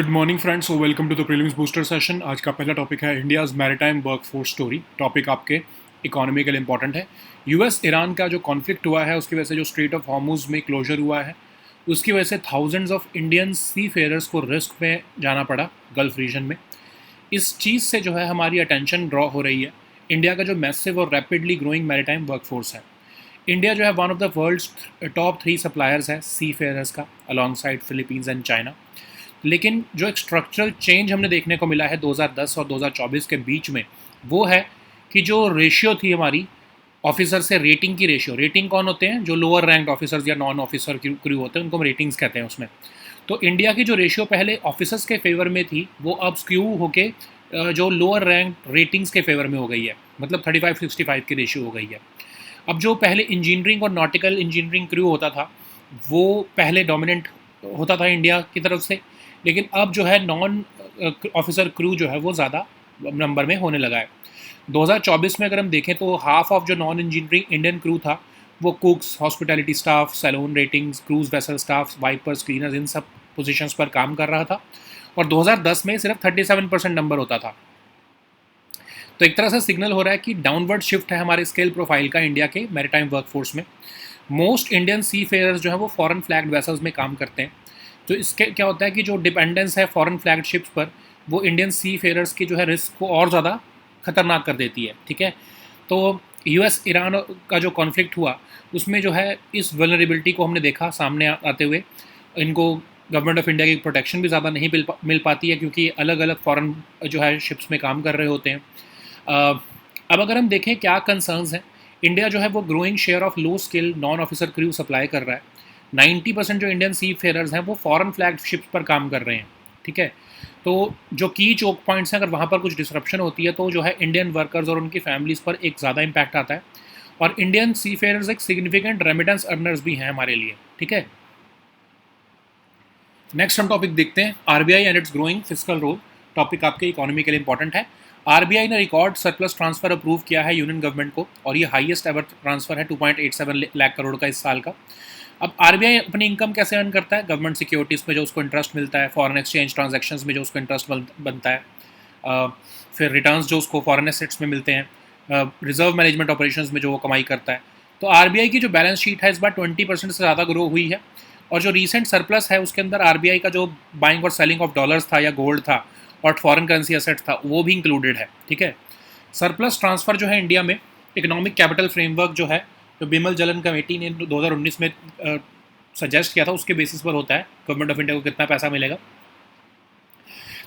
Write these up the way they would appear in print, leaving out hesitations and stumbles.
Good morning friends, welcome to the prelims booster session. आज का पहला टॉपिक है India's maritime workforce story. Topic आपके इकोनॉमी के लिए इंपॉर्टेंट है। यूएस ईरान का जो कॉन्फ्लिक्ट हुआ है उसकी वजह से जो स्ट्रेट ऑफ हॉर्मुज में क्लोजर हुआ है उसकी वजह से थाउजेंड्स ऑफ इंडियन सी फेयरर्स को रिस्क में जाना पड़ा गल्फ रीजन में। इस चीज़ से जो है हमारी अटेंशन ड्रॉ हो रही है इंडिया का जो मैसिव और रैपिडली ग्रोइंग मैरीटाइम वर्कफोर्स है। इंडिया जो है one of the world's top 3 suppliers है सी फेयरर्स का, alongside Philippines and China. लेकिन जो एक स्ट्रक्चरल चेंज हमने देखने को मिला है 2010 और 2024 के बीच में, वो है कि जो रेशियो थी हमारी ऑफिसर से रेटिंग की रेशियो, रेटिंग कौन होते हैं? जो लोअर रैंक ऑफिसर्स या नॉन ऑफिसर क्रू होते हैं उनको हम रेटिंग्स कहते हैं उसमें। तो इंडिया की जो रेशियो पहले ऑफिसर्स के फेवर में थी वो अब स्क्यू होके जो लोअर रैंक रेटिंग्स के फेवर में हो गई है, मतलब 35-65 की रेशियो हो गई है। अब जो पहले इंजीनियरिंग और नॉटिकल इंजीनियरिंग क्रू होता था वो पहले डोमिनेंट होता था इंडिया की तरफ से, लेकिन अब जो है नॉन ऑफिसर क्रू जो है वो ज़्यादा नंबर में होने लगा है। 2024 में अगर हम देखें तो हाफ ऑफ जो नॉन इंजीनियरिंग इंडियन क्रू था वो cooks, hospitality staff, saloon ratings, cruise vessel staff, wipers, cleaners, इन सब पोजीशंस पर काम कर रहा था और 2010 में सिर्फ 37% नंबर होता था। तो एक तरह से सिग्नल हो रहा है कि डाउनवर्ड शिफ्ट है हमारे स्केल प्रोफाइल का इंडिया के मैरीटाइम वर्कफोर्स में। मोस्ट इंडियन सी फेयर्स जो है वो फॉरेन फ्लैग्ड वेसल्स में काम करते हैं। तो इसके क्या होता है कि जो डिपेंडेंस है फॉरेन फ्लैग्ड शिप्स पर वो इंडियन सी फेयरर्स की जो है रिस्क को और ज़्यादा खतरनाक कर देती है। ठीक है, तो यूएस ईरान का जो कॉन्फ्लिक्ट हुआ उसमें जो है इस वल्नरेबिलिटी को हमने देखा सामने आते हुए। इनको गवर्नमेंट ऑफ इंडिया की प्रोटेक्शन भी ज़्यादा नहीं मिल पाती है क्योंकि अलग अलग फॉरेन जो है शिप्स में काम कर रहे होते हैं। अब अगर हम देखें क्या कंसर्न्स हैं, इंडिया जो है वो growing share of low skill non officer crew supply कर रहा है। 90% जो इंडियन सी फेयरर्स हैं वो फॉरेन फ्लैग शिप्स पर काम कर रहे हैं। ठीक है, तो जो की चोक पॉइंट्स हैं अगर वहाँ पर कुछ डिसरप्शन होती है तो जो है इंडियन वर्कर्स और उनकी फैमिलीज़ पर एक ज़्यादा इम्पैक्ट आता है। और इंडियन सी फेयरर्स एक सिग्निफिकेंट रेमिटेंस अर्नर्स भी हैं हमारे लिए। ठीक है, नेक्स्ट हम टॉपिक देखते हैं RBI and its growing fiscal role. Topic आपके इकोनॉमी के लिए इंपॉर्टेंट है। आरबीआई ने रिकॉर्ड सरप्लस ट्रांसफर अप्रूव किया है यूनियन गवर्नमेंट को और ये हाईएस्ट एवर ट्रांसफर है 2.87 लाख करोड़ का इस साल का। अब आरबीआई अपनी इनकम कैसे अर्न करता है? गवर्नमेंट सिक्योरिटीज़ में जो उसको इंटरेस्ट मिलता है, फॉरेन एक्सचेंज ट्रांजैक्शंस में जो उसको इंटरेस्ट बनता है, फिर रिटर्न्स जो उसको फॉरेन एसेट्स में मिलते हैं, रिजर्व मैनेजमेंट ऑपरेशंस में जो वो कमाई करता है। तो आरबीआई की जो बैलेंस शीट है इस बार 20% से ज़्यादा ग्रो हुई है और जो रीसेंट सरप्लस है उसके अंदर आरबीआई का जो बाइंग और सेलिंग ऑफ डॉलर्स था या गोल्ड था और फॉरेन करेंसी एसेट्स था वो भी इंक्लूडेड है। ठीक है, सरप्लस ट्रांसफ़र जो है इंडिया में इकोनॉमिक कैपिटल फ्रेमवर्क जो है जो बिमल जलन कमेटी ने 2019 में सजेस्ट किया था उसके बेसिस पर होता है गवर्नमेंट ऑफ इंडिया को कितना पैसा मिलेगा।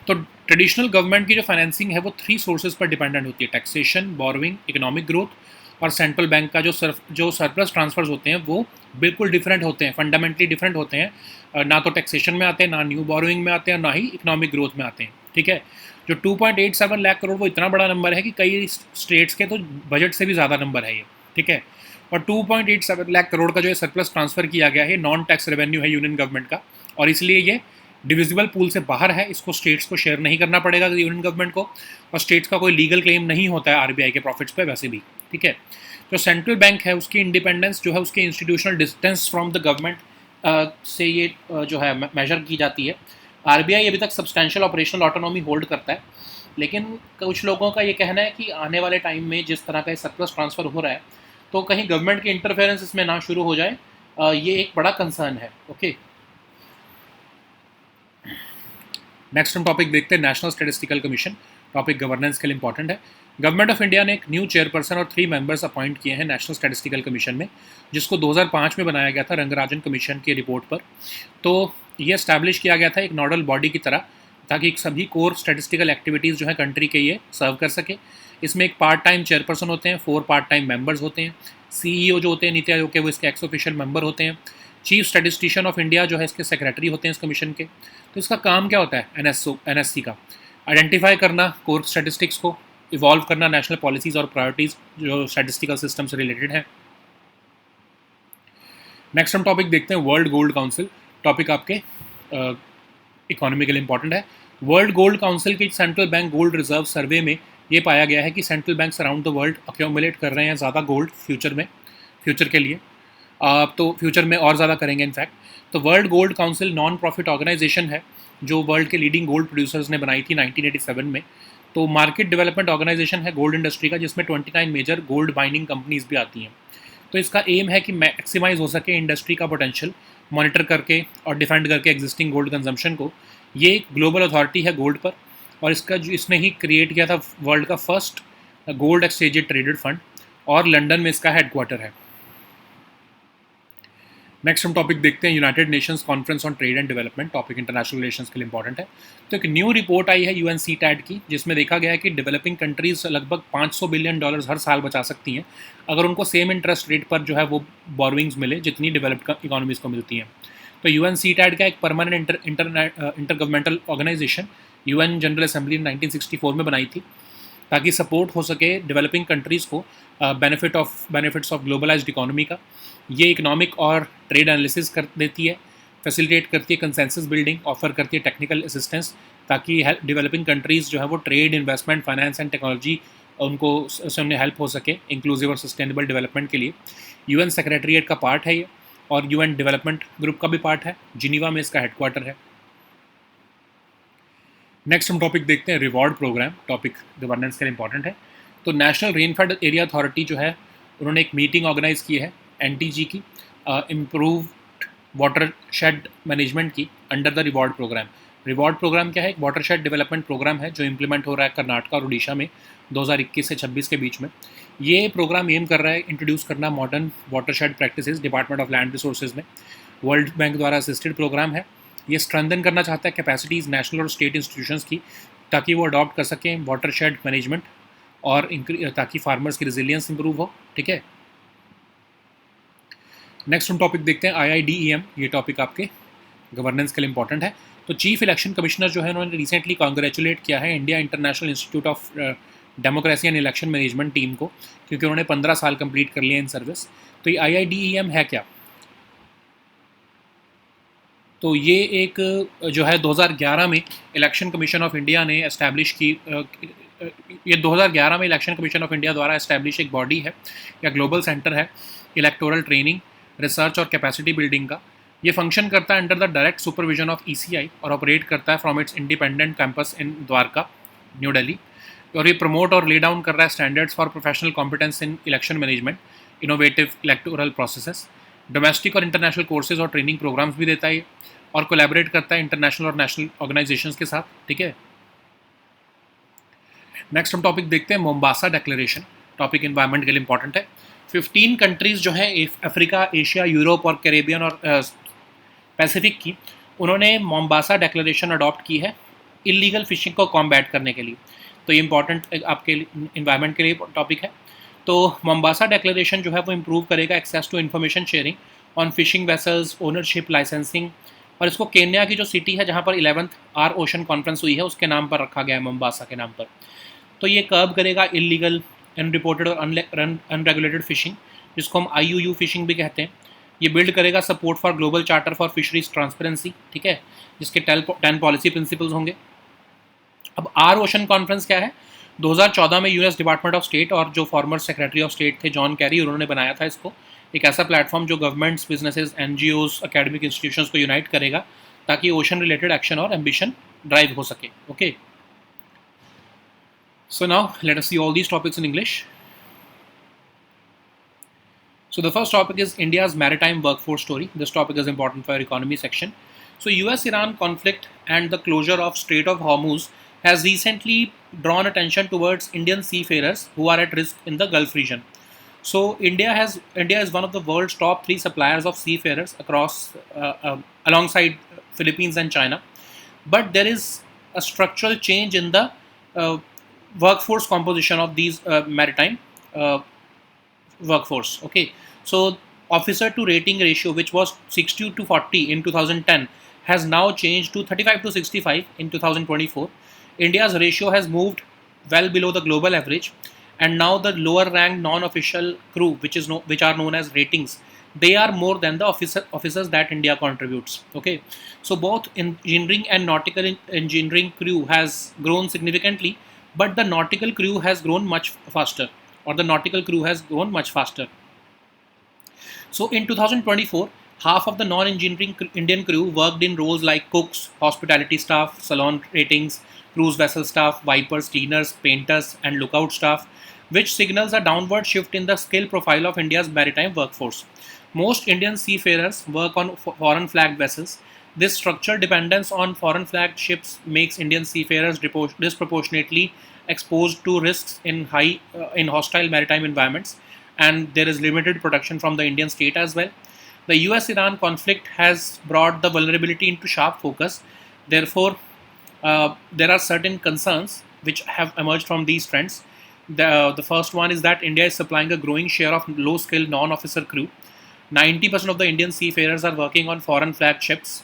तो ट्रेडिशनल गवर्नमेंट की जो फाइनेंसिंग है वो 3 सोर्सेज पर डिपेंडेंट होती है: टैक्सेशन, बोरोइंग, इकोनॉमिक ग्रोथ। और सेंट्रल बैंक का जो सरप्लस ट्रांसफर्स होते हैं वो बिल्कुल डिफरेंट होते हैं, फंडामेंटली डिफरेंट होते हैं। ना तो टैक्सेशन में आते हैं, ना न्यू बोरोइंग में आते हैं, ना ही इकोनॉमिक ग्रोथ में आते हैं। ठीक है, जो 2.87 लाख करोड़ वो इतना बड़ा नंबर है कि कई स्टेट्स के तो बजट से भी ज़्यादा नंबर है ये। ठीक है, और 2.87 लाख करोड़ का जो है सरप्लस ट्रांसफ़र किया गया है, नॉन टैक्स रेवेन्यू है यूनियन गवर्नमेंट का और इसलिए ये डिविजिबल पूल से बाहर है। इसको स्टेट्स को शेयर नहीं करना पड़ेगा यूनियन गवर्नमेंट को और स्टेट्स का कोई लीगल क्लेम नहीं होता है आरबीआई के प्रॉफिट्स पे वैसे भी। ठीक है, जो सेंट्रल बैंक है उसकी इंडिपेंडेंस जो है उसके institutional distance from the government से ये जो है मेजर की जाती है। आरबीआई अभी तक सब्सटैंशियल ऑपरेशनल ऑटोनॉमी होल्ड करता है, लेकिन कुछ लोगों का ये कहना है कि आने वाले टाइम में जिस तरह का सरप्लस ट्रांसफ़र हो रहा है तो कहीं गवर्नमेंट के इंटरफेरेंस इसमें ना शुरू हो जाए, ये एक बड़ा कंसर्न है। ओके, नेक्स्ट हम टॉपिक देखते हैं national statistical commission. Topic governance के लिए इंपॉर्टेंट है। गवर्नमेंट ऑफ इंडिया ने एक न्यू चेयरपर्सन और 3 मेंबर्स अपॉइंट किए हैं नेशनल स्टैटिस्टिकल कमीशन में, जिसको 2005 में बनाया गया था रंगराजन कमीशन की रिपोर्ट पर। तो ये इस्टेब्लिश किया गया था एक नोडल बॉडी की तरह ताकि सभी कोर स्टैटिस्टिकल एक्टिविटीज़ जो है कंट्री के ये सर्व कर सके। इसमें एक पार्ट टाइम चेयरपर्सन होते हैं, 4 पार्ट टाइम मेंबर्स होते हैं, सीईओ जो होते हैं नीति आयोग के वो इसके एक्स ऑफिशियल मेंबर होते हैं, चीफ स्टैटिस्टिशियन ऑफ इंडिया जो है इसके सेक्रेटरी होते हैं इस कमीशन के। तो इसका काम क्या होता है? एनएससी का आइडेंटिफाई करना कोर स्टैटिस्टिक्स को, इवॉल्व करना नेशनल पॉलिसीज़ और प्रायोरिटीज़ जो स्टैटिस्टिकल सिस्टम से रिलेटेड है। नेक्स्ट हम टॉपिक देखते हैं वर्ल्ड गोल्ड काउंसिल। टॉपिक आपके इकोनॉमी के लिए इंपॉर्टेंट है। वर्ल्ड गोल्ड काउंसिल की सेंट्रल बैंक गोल्ड रिजर्व सर्वे में ये पाया गया है कि central banks around the world accumulate कर रहे हैं ज़्यादा गोल्ड फ्यूचर के लिए। तो फ्यूचर में और ज़्यादा करेंगे इनफैक्ट। तो World Gold Council non profit organisation है जो वर्ल्ड के लीडिंग गोल्ड प्रोड्यूसर्स ने बनाई थी 1987 में। तो मार्केट डेवलपमेंट ऑर्गेनाइजेशन है गोल्ड इंडस्ट्री का, जिसमें 29 मेजर गोल्ड माइनिंग कंपनीज भी आती हैं। तो इसका एम है कि मैक्सिमाइज हो सके इंडस्ट्री का पोटेंशियल, मॉनिटर करके और डिफेंड करके एग्जिस्टिंग गोल्ड कंजम्पशन को। ये एक ग्लोबल अथॉरिटी है गोल्ड पर, और इसने ही क्रिएट किया था वर्ल्ड का first gold exchange traded fund, और लंदन में इसका हेडक्वार्टर है। नेक्स्ट हम टॉपिक देखते हैं United Nations conference on trade and development. Topic international relations के लिए इंपॉर्टेंट है। तो एक न्यू रिपोर्ट आई है UNCTAD की, जिसमें देखा गया है कि डेवलपिंग कंट्रीज लगभग $500 बिलियन हर साल बचा सकती हैं अगर उनको सेम इंटरेस्ट रेट पर जो है वो बोरोइंग्स मिले जितनी डेवलप्ड इकोनॉमीज़ को मिलती हैं। तो UNCTAD का एक permanent inter governmental organisation UN General Assembly 1964 में बनाई थी, ताकि सपोर्ट हो सके डेवलपिंग कंट्रीज़ को बेनिफिट्स ऑफ ग्लोबलाइज्ड इकोनॉमी का। ये इकोनॉमिक और ट्रेड एनालिसिस कर देती है, फैसिलिटेट करती है कंसेंसस बिल्डिंग, ऑफर करती है टेक्निकल असिस्टेंस, ताकि डेवलपिंग कंट्रीज़ जो है वो trade, investment, finance and technology से उन्हें हेल्प हो सके इंक्लूसिव और सस्टेनेबल डेवलपमेंट के लिए। UN सेक्रेटरीट का पार्ट है ये, और UN डेवलपमेंट ग्रुप का भी पार्ट है। जिनीवा में इसका हेडक्वार्टर है। नेक्स्ट हम टॉपिक देखते हैं रिवॉर्ड प्रोग्राम। टॉपिक गवर्नेंस के लिए इंपॉर्टेंट है। तो नेशनल रेनफेड एरिया अथॉरिटी जो है उन्होंने एक मीटिंग ऑर्गेनाइज की है NTG की, इम्प्रूव वाटर शेड मैनेजमेंट की under the reward programme. Reward programme क्या है? एक वाटर शेड डेवलपमेंट प्रोग्राम है जो इम्प्लीमेंट हो रहा है कर्नाटक और उड़ीसा में 2021 से 26 के बीच में। ये प्रोग्राम एम कर रहा है इंट्रोड्यूस करना modern water shade practices department of land resources में। वर्ल्ड बैंक द्वारा असिस्टेड प्रोग्राम है। ये स्ट्रेंथन करना चाहता है कैपेसिटीज़ नेशनल और स्टेट इंस्टीट्यूशंस की, ताकि वो अडॉप्ट कर सकें वाटर शेड मैनेजमेंट, और ताकि फार्मर्स की रेजिलियंस इंप्रूव हो। ठीक है। नेक्स्ट हम टॉपिक देखते हैं IIDEM। ये टॉपिक आपके गवर्नेंस के लिए इंपॉर्टेंट है। तो चीफ इलेक्शन कमिश्नर जो है उन्होंने रिसेंटली कॉन्ग्रेचुलेट किया है India international institute of democracy and election management team को, क्योंकि उन्होंने 15 साल कंप्लीट कर लिए इन सर्विस। तो ये IIDEM है क्या? तो ये एक जो है 2011 में इलेक्शन कमीशन ऑफ इंडिया ने एस्टैब्लिश की, ये 2011 में इलेक्शन कमीशन ऑफ इंडिया द्वारा एस्टैब्लिश एक बॉडी है या ग्लोबल सेंटर है इलेक्टोरल ट्रेनिंग, रिसर्च और कैपेसिटी बिल्डिंग का। ये फंक्शन करता है under the direct supervision of ECI और ऑपरेट करता है from its independent campus in Dwarka, new Delhi. और ये प्रमोट और ले डाउन कर रहा है standards for professional competence in election management, innovative electoral processes, domestic और इंटरनेशनल कोर्सेज और ट्रेनिंग प्रोग्राम्स भी देता है, और कोलैबोरेट करता है इंटरनेशनल और नेशनल ऑर्गेनाइजेशंस के साथ। ठीक है। नेक्स्ट हम टॉपिक देखते हैं मोम्बासा डिक्लेरेशन। टॉपिक एनवायरनमेंट के लिए इंपॉर्टेंट है। 15 कंट्रीज़ जो हैं अफ्रीका, एशिया, यूरोप और कैरेबियन और पैसिफिक की, उन्होंने मोम्बासा डिक्लेरेशन अडॉप्ट की है इलीगल फिशिंग को कॉम्बैट करने के लिए। तो ये इंपॉर्टेंट आपके इन्वायरमेंट के लिए टॉपिक है। तो मोम्बासा डिक्लेरेशन जो है वो इम्प्रूव करेगा access to information sharing on fishing vessels, ownership, licensing, और इसको केन्या की जो सिटी है जहाँ पर 11th आर ओशन कॉन्फ्रेंस हुई है उसके नाम पर रखा गया है, मोम्बासा के नाम पर। तो ये कर्ब करेगा इलीगल, अनरिपोर्टेड और अनरेगुलेटेड फिशिंग, जिसको हम IUU फिशिंग भी कहते हैं। ये बिल्ड करेगा support for global charter for fisheries transparency, ठीक है, जिसके 10 पॉलिसी प्रिंसिपल्स होंगे। अब आर ओशन कॉन्फ्रेंस क्या है? 2014 में US डिपार्टमेंट ऑफ स्टेट और जो फॉर्मर सेक्रेटरी ऑफ स्टेट थे जॉन कैरी, उन्होंने बनाया था इसको, एक ऐसा प्लेटफॉर्म जो governments, businesses, NGOs, academic institutions को यूनाइट करेगा ताकि ओशन रिलेटेड एक्शन और एम्बिशन ड्राइव हो सके। Okay, so now let us see all these topics in English. So the first topic is India's maritime workforce story. This topic is important for our economy section. So US-Iran conflict and the closure of Strait of Hormuz has recently drawn attention towards Indian seafarers who are at risk in the Gulf region. So India is one of the world's top 3 suppliers of seafarers across alongside Philippines and China. But there is a structural change in the workforce composition of these maritime workforce. Okay, so officer to rating ratio, which was 60 to 40 in 2010, has now changed to 35 to 65 in 2024. India's ratio has moved well below the global average, and now the lower ranked non-official crew, which are known as ratings, they are more than the officers that India contributes. Okay, so both engineering and nautical engineering crew has grown significantly, but the nautical crew has grown much faster, or the nautical crew has grown much faster. So in 2024, Half of the non-engineering Indian crew worked in roles like cooks, hospitality staff, salon ratings, cruise vessel staff, wipers, cleaners, painters, and lookout staff, which signals a downward shift in the skill profile of India's maritime workforce. Most Indian seafarers work on foreign flagged vessels. This structural dependence on foreign flagged ships makes Indian seafarers disproportionately exposed to risks in hostile maritime environments, and there is limited protection from the Indian state as well. The US-Iran conflict has brought the vulnerability into sharp focus. Therefore, there are certain concerns which have emerged from these trends. The first one is that India is supplying a growing share of low-skilled non-officer crew. 90% of the Indian seafarers are working on foreign flagged ships.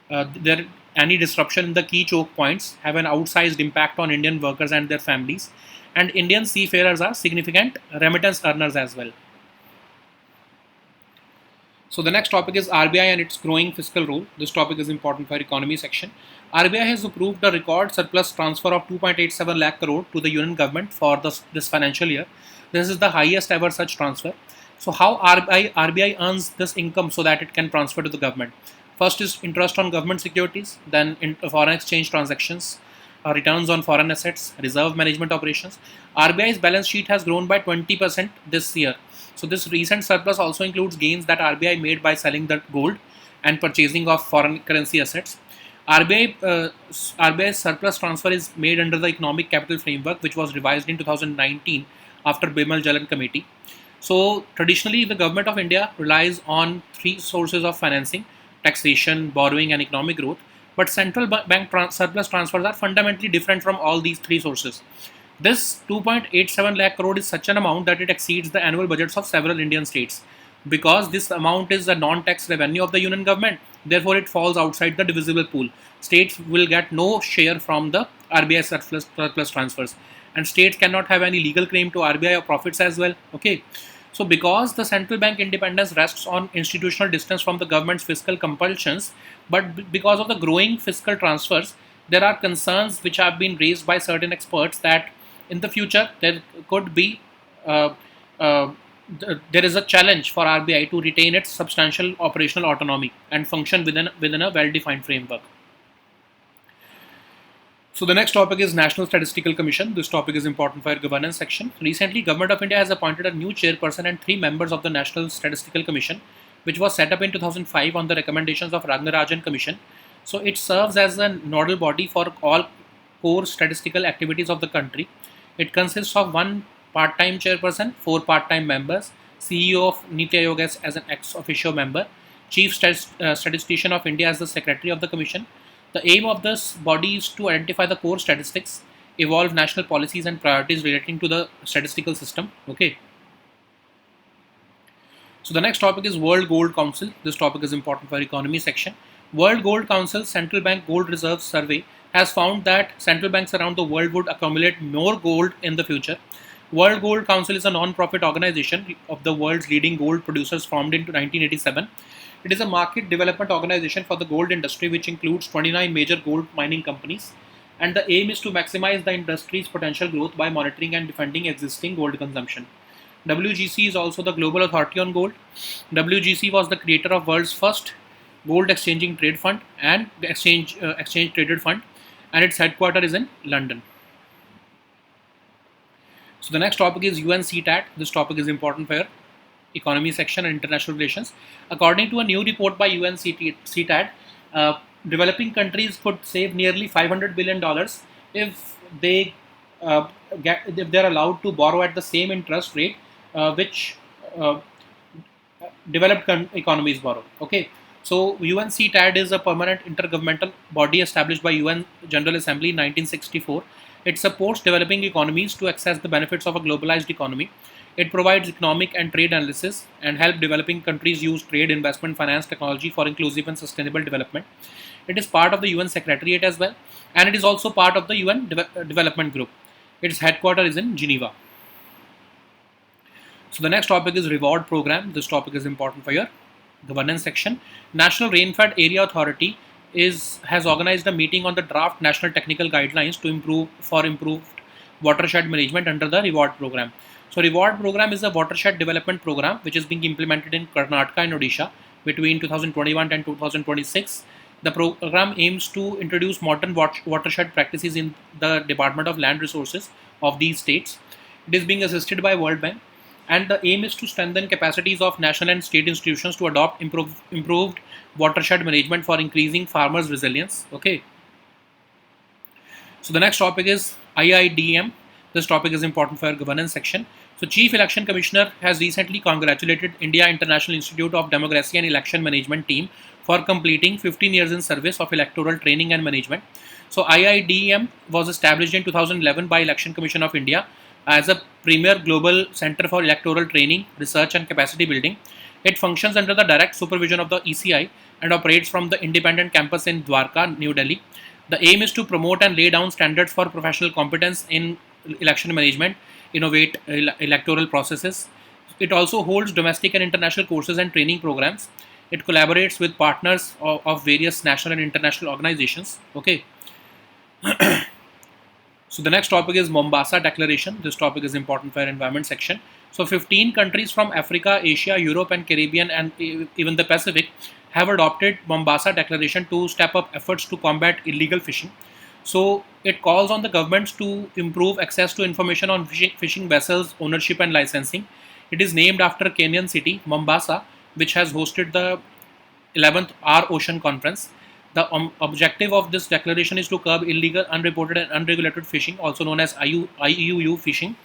Any disruption in the key choke points have an outsized impact on Indian workers and their families. And Indian seafarers are significant remittance earners as well. So the next topic is RBI and its growing fiscal role. This topic is important for economy section. RBI has approved a record surplus transfer of 2.87 lakh crore to the union government for this financial year. This is the highest ever such transfer. So how RBI earns this income so that it can transfer to the government? First is interest on government securities, then foreign exchange transactions, returns on foreign assets, reserve management operations. RBI's balance sheet has grown by 20% this year. So this recent surplus also includes gains that RBI made by selling the gold and purchasing of foreign currency assets. RBI's surplus transfer is made under the Economic Capital Framework, which was revised in 2019 after Bimal Jalan Committee. So traditionally, the government of India relies on three sources of financing: taxation, borrowing, and economic growth. But central bank surplus transfers are fundamentally different from all these three sources. This 2.87 lakh crore is such an amount that it exceeds the annual budgets of several Indian states. Because this amount is a non-tax revenue of the union government, therefore it falls outside the divisible pool. States will get no share from the RBI surplus transfers, and states cannot have any legal claim to RBI or profits as well. Okay. So because the central bank independence rests on institutional distance from the government's fiscal compulsions, but because of the growing fiscal transfers, there are concerns which have been raised by certain experts that in the future there could be uh, uh, there is a challenge for RBI to retain its substantial operational autonomy and function within a well-defined framework. So the next topic is National Statistical Commission. This topic is important for your governance section. Recently, Government of India has appointed a new chairperson and three members of the National Statistical Commission, which was set up in 2005 on the recommendations of Rangarajan Commission. So it serves as a nodal body for all core statistical activities of the country. It consists of one part-time chairperson, four part-time members, CEO of Niti Aayog as an ex-officio member, Chief Statistician of India as the Secretary of the Commission. The aim of this body is to identify the core statistics, evolve national policies and priorities relating to the statistical system. Okay. So the next topic is World Gold Council. This topic is important for economy section. World Gold Council Central Bank Gold Reserve Survey has found that central banks around the world would accumulate more gold in the future. World Gold Council is a non-profit organization of the world's leading gold producers formed in 1987. It is a market development organization for the gold industry, which includes 29 major gold mining companies. And the aim is to maximize the industry's potential growth by monitoring and defending existing gold consumption. WGC is also the global authority on gold. WGC was the creator of world's first gold exchanging trade fund and exchange traded fund, and its headquarters is in London. So the next topic is UNCTAD. This topic is important for your economy section and international relations. According to a new report by UNCTAD, developing countries could save nearly $500 billion if if they're allowed to borrow at the same interest rate which developed economies borrow. Okay. So UNCTAD is a permanent intergovernmental body established by UN General Assembly in 1964. It supports developing economies to access the benefits of a globalized economy. It provides economic and trade analysis and help developing countries use trade, investment, finance, technology for inclusive and sustainable development. It is part of the UN Secretariat as well, and it is also part of the UN Development Group. Its headquarters is in Geneva. So the next topic is reward program. This topic is important for your governance section. National Rainfed Area Authority has organized a meeting on the draft national technical guidelines to improved watershed management under the reward program. So reward program is a watershed development program which is being implemented in Karnataka and Odisha between 2021 and 2026. The program aims to introduce modern watershed practices in the Department of Land Resources of these states. It is being assisted by World Bank, and the aim is to strengthen capacities of national and state institutions to adopt improved watershed management for increasing farmers' resilience. Okay. So the next topic is IIDM. This topic is important for our governance section. So Chief Election Commissioner has recently congratulated India International Institute of Democracy and Election Management team for completing 15 years in service of electoral training and management. So IIDM was established in 2011 by Election Commission of India as a premier global center for electoral training, research and capacity building. It functions under the direct supervision of the ECI and operates from the independent campus in Dwarka, New Delhi. The aim is to promote and lay down standards for professional competence in election management, innovate electoral processes. It also holds domestic and international courses and training programs. It collaborates with partners of various national and international organizations. Okay. So the next topic is Mombasa Declaration. This topic is important for our environment section. So 15 countries from Africa, Asia, Europe and Caribbean and even the Pacific have adopted Mombasa Declaration to step up efforts to combat illegal fishing. So it calls on the governments to improve access to information on fishing vessels, ownership and licensing. It is named after Kenyan city, Mombasa, which has hosted the 11th Our Ocean Conference. The objective of this declaration is to curb illegal, unreported and unregulated fishing, also known as IUU fishing.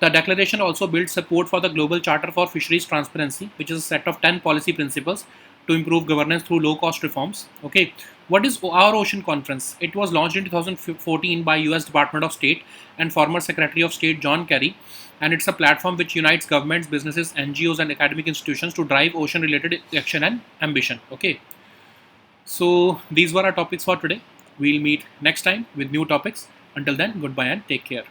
The declaration also builds support for the Global Charter for Fisheries Transparency, which is a set of 10 policy principles to improve governance through low-cost reforms. Okay, what is Our Ocean Conference? It was launched in 2014 by US Department of State and former Secretary of State John Kerry, and it's a platform which unites governments, businesses, NGOs and academic institutions to drive ocean-related action and ambition. Okay. So these were our topics for today. We'll meet next time with new topics. Until then, goodbye and take care.